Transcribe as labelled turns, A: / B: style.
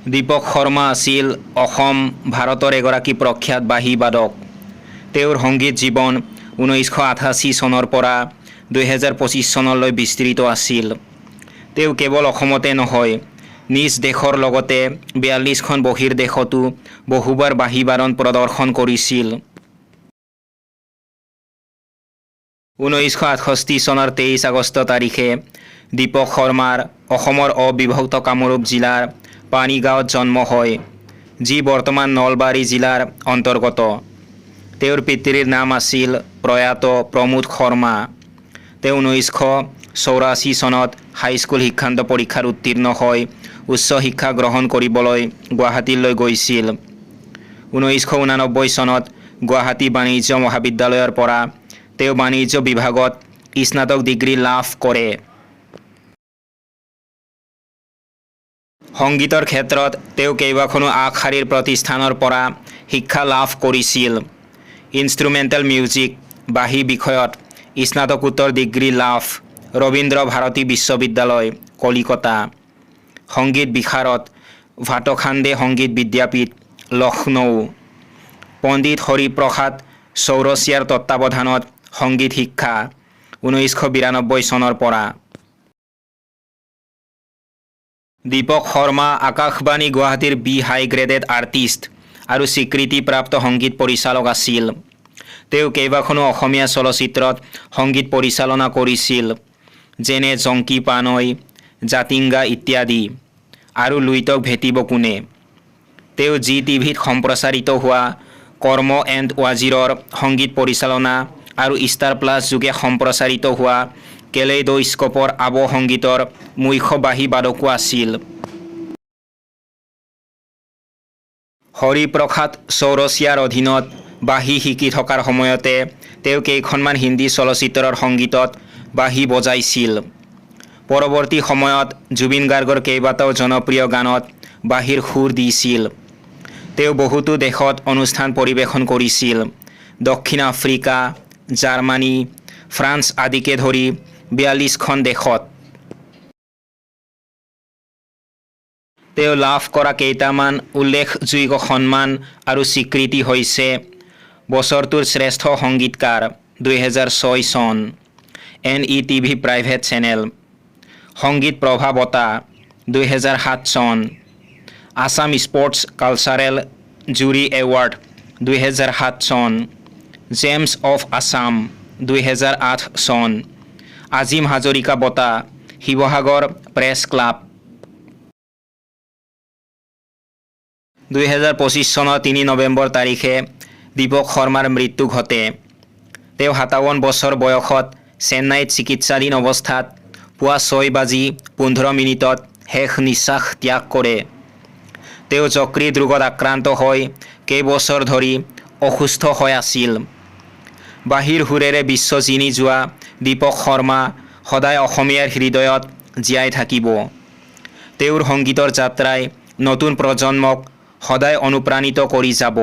A: দীপক শৰ্মা আছিল অসম ভাৰতৰ এগৰাকী প্ৰখ্যাত বাঁহী বাদক। তেওঁৰ সংগীত জীৱন 1988 চনৰ পৰা 2025 চনলৈ বিস্তৃত আছিল। তেওঁ কেৱল অসমতে নহয়, নিজ দেশৰ লগতে 42খন বহিৰ্দেশতো বহুবাৰ বাঁহী বাদন প্ৰদৰ্শন কৰিছিল। 1968 চনৰ 23 আগষ্ট তাৰিখে দীপক শৰ্মাৰ অসমৰ অবিভক্ত কামৰূপ জিলাৰ পানীগাঁৱত জন্ম হয়, যি বৰ্তমান নলবাৰী জিলাৰ অন্তৰ্গত। তেওঁৰ পিতৃৰ নাম আছিল প্ৰয়াত প্ৰমোদ শৰ্মা। তেওঁ 1984 চনত হাইস্কুল শিক্ষান্ত পৰীক্ষাত উত্তীৰ্ণ হৈ উচ্চ শিক্ষা গ্ৰহণ কৰিবলৈ গুৱাহাটীলৈ গৈছিল। 1989 চনত গুৱাহাটী বাণিজ্য মহাবিদ্যালয়ৰ পৰা তেওঁ বাণিজ্য বিভাগত স্নাতক ডিগ্ৰী লাভ কৰে। সংগীতৰ ক্ষেত্ৰত তেওঁ কেইবাখনো আগশাৰীৰ প্ৰতিষ্ঠানৰ পৰা শিক্ষা লাভ কৰিছিল। ইনষ্ট্ৰুমেণ্টেল মিউজিক বাঁহী বিষয়ত স্নাতকোত্তৰ ডিগ্ৰী লাভ, ৰবীন্দ্ৰ ভাৰতী বিশ্ববিদ্যালয়, কলিকতা। সংগীত বিশাৰদ, ভাটখাণ্ডে সংগীত বিদ্যাপীঠ, লক্ষ্ণৌ। পণ্ডিত হৰিপ্ৰসাদ চৌৰচিয়াৰ তত্বাৱধানত সংগীত শিক্ষা 1992 চনৰ পৰা। দীপক শৰ্মা আকাশবাণী গুৱাহাটীৰ বি হাই গ্ৰেডেড আৰ্টিষ্ট আৰু স্বীকৃতিপ্ৰাপ্ত সংগীত পৰিচালক আছিল। তেওঁ কেইবাখনো অসমীয়া চলচ্চিত্ৰত সংগীত পৰিচালনা কৰিছিল, যেনে জংকী পানৈ, জাতিংগা ইত্যাদি, আৰু লুইতক ভেটিব কোনে। তেওঁ জি টিভিত সম্প্ৰচাৰিত হোৱা কৰ্ম এণ্ড ৱাজিৰৰ সংগীত পৰিচালনা আৰু ষ্টাৰ প্লাছ যোগে সম্প্ৰচাৰিত হোৱা কেলেইডোস্কোপৰ আৱ সংগীতৰ মুখ্য বাঁহী বাদকো আছিল। হৰিপ্ৰসাদ চৌৰচিয়াৰ অধীনত বাঁহী শিকি থকাৰ সময়তে তেওঁ কেইখনমান হিন্দী চলচ্চিত্ৰৰ সংগীতত বাঁহী বজাইছিল। পৰৱৰ্তী সময়ত জুবিন গাৰ্গৰ কেইবাটাও জনপ্ৰিয় গানত বাঁহীৰ সুৰ দিছিল। তেওঁ বহুতো দেশত অনুষ্ঠান পৰিৱেশন কৰিছিল, দক্ষিণ আফ্ৰিকা, জাৰ্মানী, ফ্ৰান্স আদিকে ধৰি 42খন দেশত। তেওঁ লাভ কৰা কেইটামান উল্লেখযোগ্য সন্মান আৰু স্বীকৃতি হৈছে: বছৰটোৰ শ্ৰেষ্ঠ সংগীতকাৰ 2006 চন, NETV প্ৰাইভেট চেনেল, সংগীত প্ৰভা বঁটা 2007 চন, আছাম স্পৰ্টছ কালচাৰেল জুৰি এৱাৰ্ড 2007 চন, জেমছ অফ আছাম 2008 চন, আজিম হাজৰিকা বঁটা, শিৱসাগৰ প্ৰেছ ক্লাব। 2025 চনৰ 3 নৱেম্বৰ তাৰিখে দীপক শৰ্মাৰ মৃত্যু ঘটে। তেওঁ 57 বছৰ বয়সত চেন্নাইত চিকিৎসাধীন অৱস্থাত পুৱা 6:15 শেষ নিশ্বাস ত্যাগ কৰে। তেওঁ যকৃত ৰোগত আক্ৰান্ত হৈ কেইবছৰ ধৰি অসুস্থ হৈ আছিল। বাঁহীৰ সুৰেৰে বিশ্ব জিনি যোৱা দীপক শৰ্মা সদায় অসমীয়াৰ হৃদয়ত জীয়াই থাকিব। তেওঁৰ সংগীতৰ যাত্ৰাই নতুন প্ৰজন্মক সদায় অনুপ্ৰাণিত কৰি যাব।